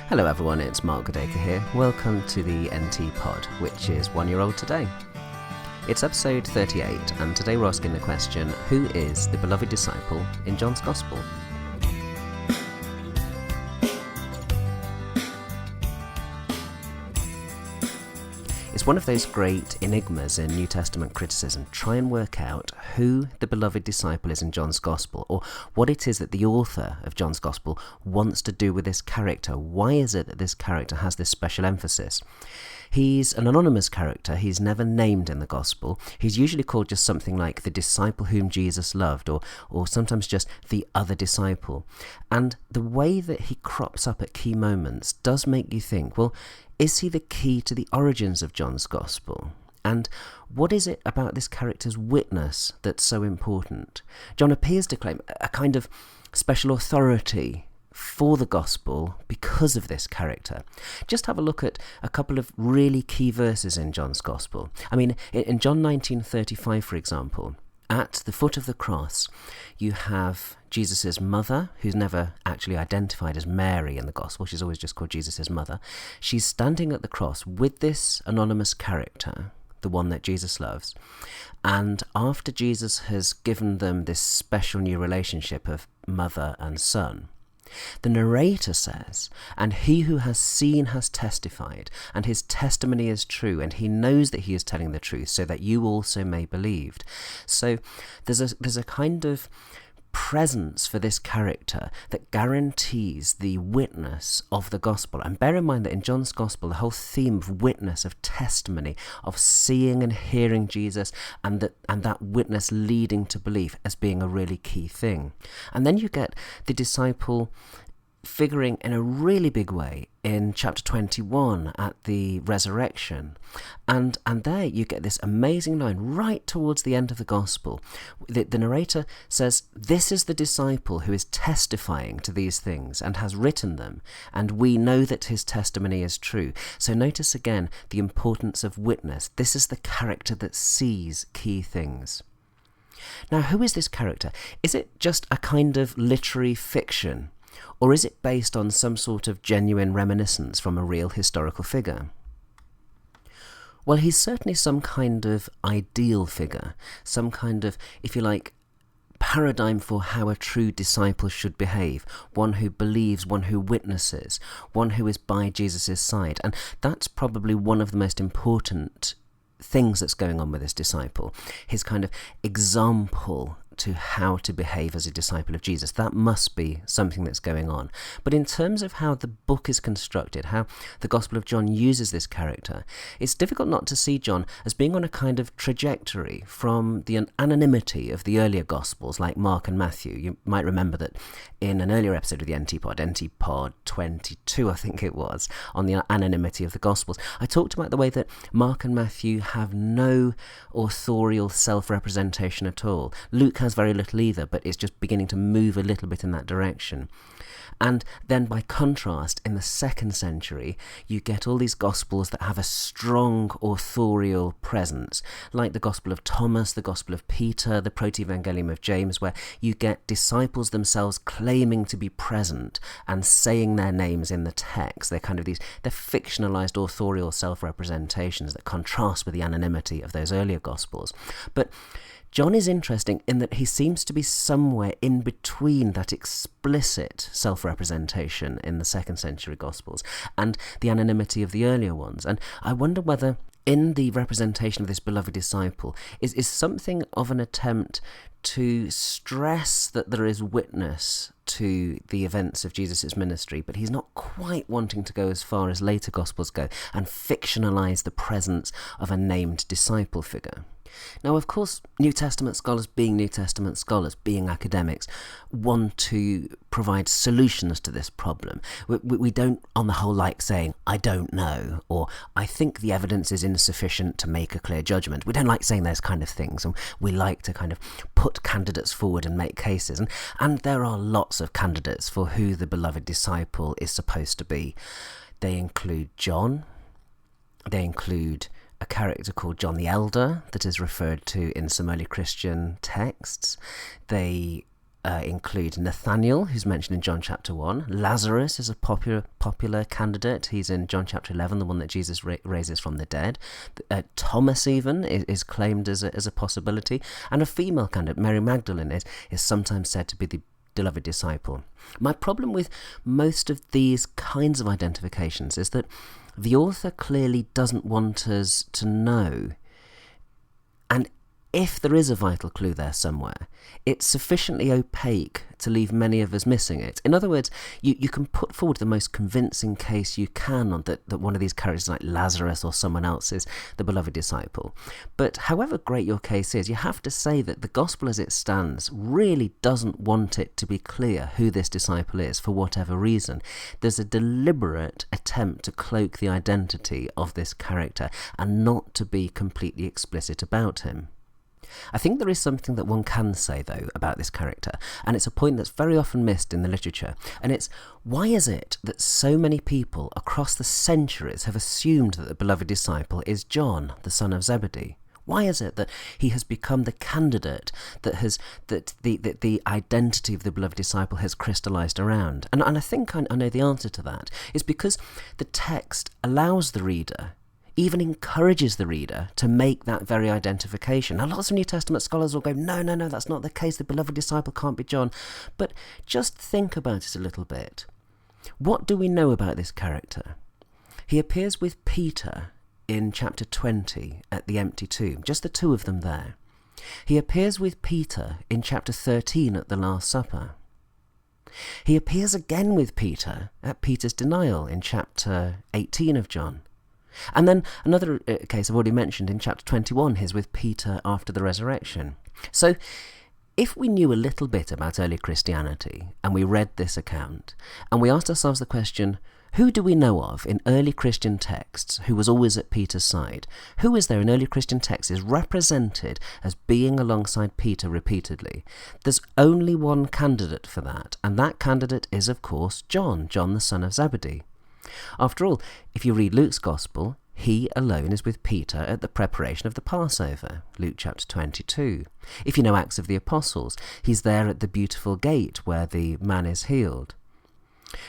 Hello everyone, it's Mark Goodacre here. Welcome to the NT Pod, which is 1 year old today. It's episode 38, and today we're asking the question, who is the beloved disciple in John's Gospel? It's one of those great enigmas in New Testament criticism. Try and work out who the beloved disciple is in John's Gospel, or what it is that the author of John's Gospel wants to do with this character. Why is it that this character has this special emphasis? He's an anonymous character. He's never named in the Gospel. He's usually called just something like the disciple whom Jesus loved, or sometimes just the other disciple. And the way that he crops up at key moments does make you think, well, is he the key to the origins of John's Gospel? And what is it about this character's witness that's so important? John appears to claim a kind of special authority for the Gospel because of this character. Just have a look at a couple of really key verses in John's Gospel. I mean, in John 19:35, for example, at the foot of the cross, you have Jesus' mother, who's never actually identified as Mary in the Gospel. She's always just called Jesus' mother. She's standing at the cross with this anonymous character, the one that Jesus loves. And after Jesus has given them this special new relationship of mother and son, the narrator says, "And he who has seen has testified, and his testimony is true, and he knows that he is telling the truth, so that you also may believe." So there's a kind of presence for this character that guarantees the witness of the Gospel. And bear in mind that in John's Gospel, the whole theme of witness, of testimony, of seeing and hearing Jesus, and that witness leading to belief as being a really key thing. And then you get the disciple figuring in a really big way in chapter 21 at the resurrection. And there you get this amazing line right towards the end of the Gospel. The narrator says, "This is the disciple who is testifying to these things and has written them, and we know that his testimony is true." So notice again the importance of witness. This is the character that sees key things. Now, who is this character? Is it just a kind of literary fiction? Or is it based on some sort of genuine reminiscence from a real historical figure? Well, he's certainly some kind of ideal figure, some kind of, if you like, paradigm for how a true disciple should behave, one who believes, one who witnesses, one who is by Jesus' side. And that's probably one of the most important things that's going on with this disciple, his kind of example to how to behave as a disciple of Jesus. That must be something that's going on. But in terms of how the book is constructed, how the Gospel of John uses this character, it's difficult not to see John as being on a kind of trajectory from the anonymity of the earlier Gospels like Mark and Matthew. You might remember that in an earlier episode of the NT Pod 22, I think it was, on the anonymity of the Gospels, I talked about the way that Mark and Matthew have no authorial self-representation at all. Luke has very little either, but it's just beginning to move a little bit in that direction. And then by contrast, in the 2nd century, you get all these Gospels that have a strong authorial presence, like the Gospel of Thomas, the Gospel of Peter, the Proto-Evangelium of James, where you get disciples themselves claiming to be present and saying their names in the text. They're fictionalized authorial self-representations that contrast with the anonymity of those earlier Gospels. But John is interesting in that he seems to be somewhere in between that explicit self-representation in the 2nd century Gospels and the anonymity of the earlier ones. And I wonder whether in the representation of this beloved disciple is something of an attempt to stress that there is witness to the events of Jesus' ministry, but he's not quite wanting to go as far as later Gospels go and fictionalize the presence of a named disciple figure. Now, of course, New Testament scholars, being New Testament scholars, being academics, want to provide solutions to this problem. We don't, on the whole, like saying, "I don't know," or "I think the evidence is insufficient to make a clear judgment." We don't like saying those kind of things, and we like to kind of put candidates forward and make cases. And there are lots of candidates for who the beloved disciple is supposed to be. They include John. They include a character called John the Elder that is referred to in some early Christian texts. They include Nathaniel, who's mentioned in John chapter 1. Lazarus is a popular candidate. He's in John chapter 11, the one that Jesus raises from the dead. Thomas even is claimed as a possibility. And a female candidate, Mary Magdalene, is sometimes said to be the beloved disciple. My problem with most of these kinds of identifications is that the author clearly doesn't want us to know. And if there is a vital clue there somewhere, it's sufficiently opaque to leave many of us missing it. In other words, you can put forward the most convincing case you can on that one of these characters like Lazarus or someone else is the beloved disciple. But however great your case is, you have to say that the gospel as it stands really doesn't want it to be clear who this disciple is for whatever reason. There's a deliberate attempt to cloak the identity of this character and not to be completely explicit about him. I think there is something that one can say, though, about this character, and it's a point that's very often missed in the literature, and it's, why is it that so many people across the centuries have assumed that the beloved disciple is John, the son of Zebedee? Why is it that he has become the candidate that the identity of the beloved disciple has crystallized around? And I think I know the answer to that. It's because the text allows the reader, even encourages the reader to make that very identification. Now, lots of New Testament scholars will go, no, that's not the case. The beloved disciple can't be John. But just think about it a little bit. What do we know about this character? He appears with Peter in chapter 20 at the empty tomb, just the two of them there. He appears with Peter in chapter 13 at the Last Supper. He appears again with Peter at Peter's denial in chapter 18 of John. And then another case I've already mentioned in chapter 21, he's with Peter after the resurrection. So if we knew a little bit about early Christianity and we read this account and we asked ourselves the question, who do we know of in early Christian texts who was always at Peter's side? Who is there in early Christian texts is represented as being alongside Peter repeatedly? There's only one candidate for that, and that candidate is, of course, John the son of Zebedee. After all, if you read Luke's Gospel, he alone is with Peter at the preparation of the Passover, Luke chapter 22. If you know Acts of the Apostles, he's there at the beautiful gate where the man is healed.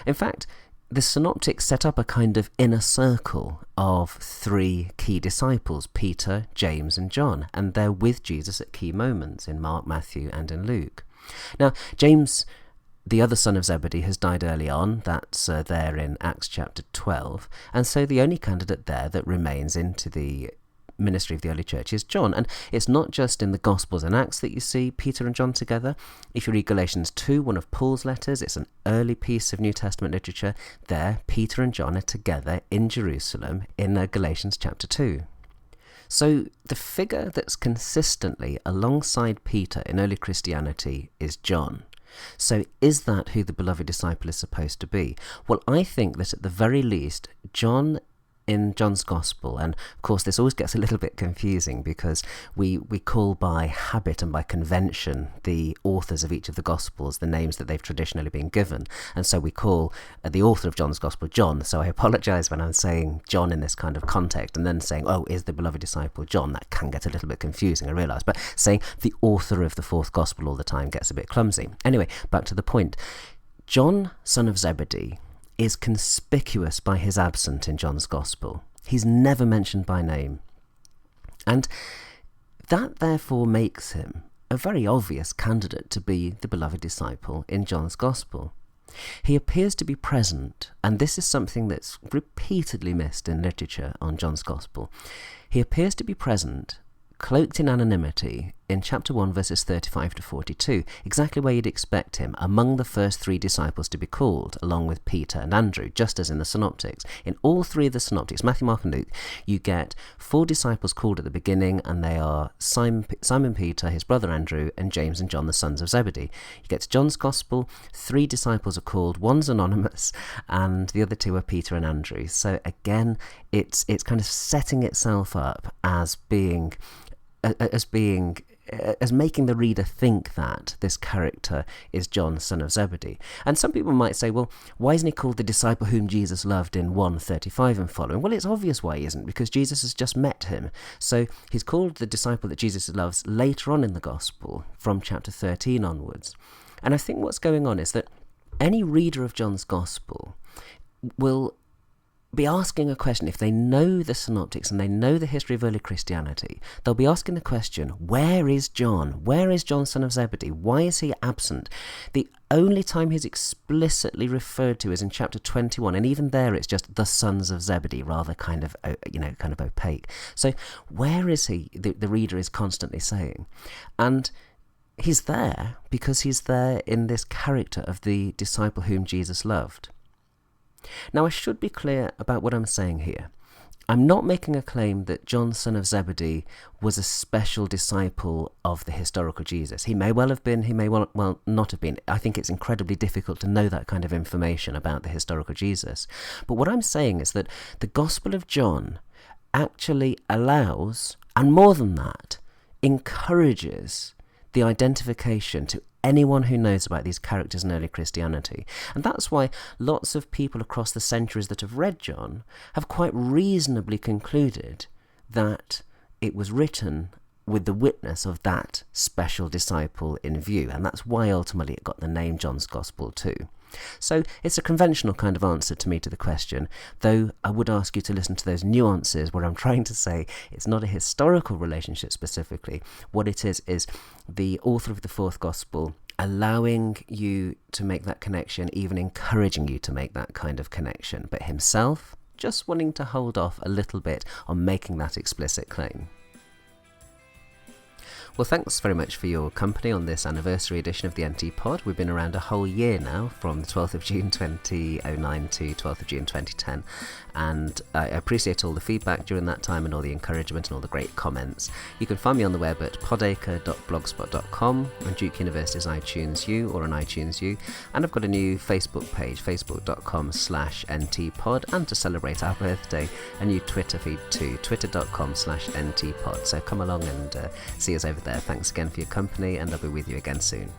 In fact, the synoptics set up a kind of inner circle of three key disciples, Peter, James and John, and they're with Jesus at key moments in Mark, Matthew and in Luke. Now, James, the other son of Zebedee, has died early on. That's there in Acts chapter 12. And so the only candidate there that remains into the ministry of the early church is John. And it's not just in the Gospels and Acts that you see Peter and John together. If you read Galatians 2, one of Paul's letters, it's an early piece of New Testament literature. There, Peter and John are together in Jerusalem in Galatians chapter 2. So the figure that's consistently alongside Peter in early Christianity is John. So is that who the beloved disciple is supposed to be? Well, I think that at the very least, John in John's Gospel, and of course this always gets a little bit confusing because we call by habit and by convention the authors of each of the Gospels the names that they've traditionally been given, and so we call the author of John's Gospel John. So I apologise when I'm saying John in this kind of context and then saying, oh, is the beloved disciple John? That can get a little bit confusing, I realise, but saying the author of the fourth Gospel all the time gets a bit clumsy. Anyway, back to the point. John, son of Zebedee, is conspicuous by his absence in John's Gospel. He's never mentioned by name. And that therefore makes him a very obvious candidate to be the beloved disciple in John's Gospel. He appears to be present, and this is something that's repeatedly missed in literature on John's Gospel. He appears to be present, cloaked in anonymity, in chapter 1 verses 35 to 42, exactly where you'd expect him, among the first three disciples to be called, along with Peter and Andrew, just as in the synoptics. In all three of the synoptics, Matthew, Mark and Luke, you get four disciples called at the beginning, and they are Simon Peter, his brother Andrew, and James and John, the sons of Zebedee. You get to John's Gospel, three disciples are called, one's anonymous, and the other two are Peter and Andrew. So again, it's kind of setting itself up as making the reader think that this character is John, son of Zebedee. And some people might say, well, why isn't he called the disciple whom Jesus loved in 1:35 and following? Well, it's obvious why he isn't, because Jesus has just met him. So he's called the disciple that Jesus loves later on in the Gospel, from chapter 13 onwards. And I think what's going on is that any reader of John's Gospel will be asking a question. If they know the synoptics and they know the history of early Christianity, they'll be asking the question, where is John? Where is John, son of Zebedee? Why is he absent? The only time he's explicitly referred to is in chapter 21, and even there it's just the sons of Zebedee, rather kind of opaque. So where is he? The reader is constantly saying. And he's there because he's there in this character of the disciple whom Jesus loved. Now, I should be clear about what I'm saying here. I'm not making a claim that John, son of Zebedee, was a special disciple of the historical Jesus. He may well have been, he may well not have been. I think it's incredibly difficult to know that kind of information about the historical Jesus. But what I'm saying is that the Gospel of John actually allows, and more than that, encourages the identification to anyone who knows about these characters in early Christianity. And that's why lots of people across the centuries that have read John have quite reasonably concluded that it was written with the witness of that special disciple in view. And that's why ultimately it got the name John's Gospel too. So it's a conventional kind of answer to me to the question, though I would ask you to listen to those nuances where I'm trying to say it's not a historical relationship specifically. What it is the author of the fourth Gospel allowing you to make that connection, even encouraging you to make that kind of connection, but himself just wanting to hold off a little bit on making that explicit claim. Well, thanks very much for your company on this anniversary edition of the NT Pod. We've been around a whole year now, from the 12th of June 2009 to 12th of June 2010, and I appreciate all the feedback during that time and all the encouragement and all the great comments. You can find me on the web at podacre.blogspot.com, on Duke University's iTunes U or on iTunes U, and I've got a new Facebook page, facebook.com/ntpod, and to celebrate our birthday, a new Twitter feed too, twitter.com/ntpod. So come along and see us over there. Thanks again for your company, and I'll be with you again soon.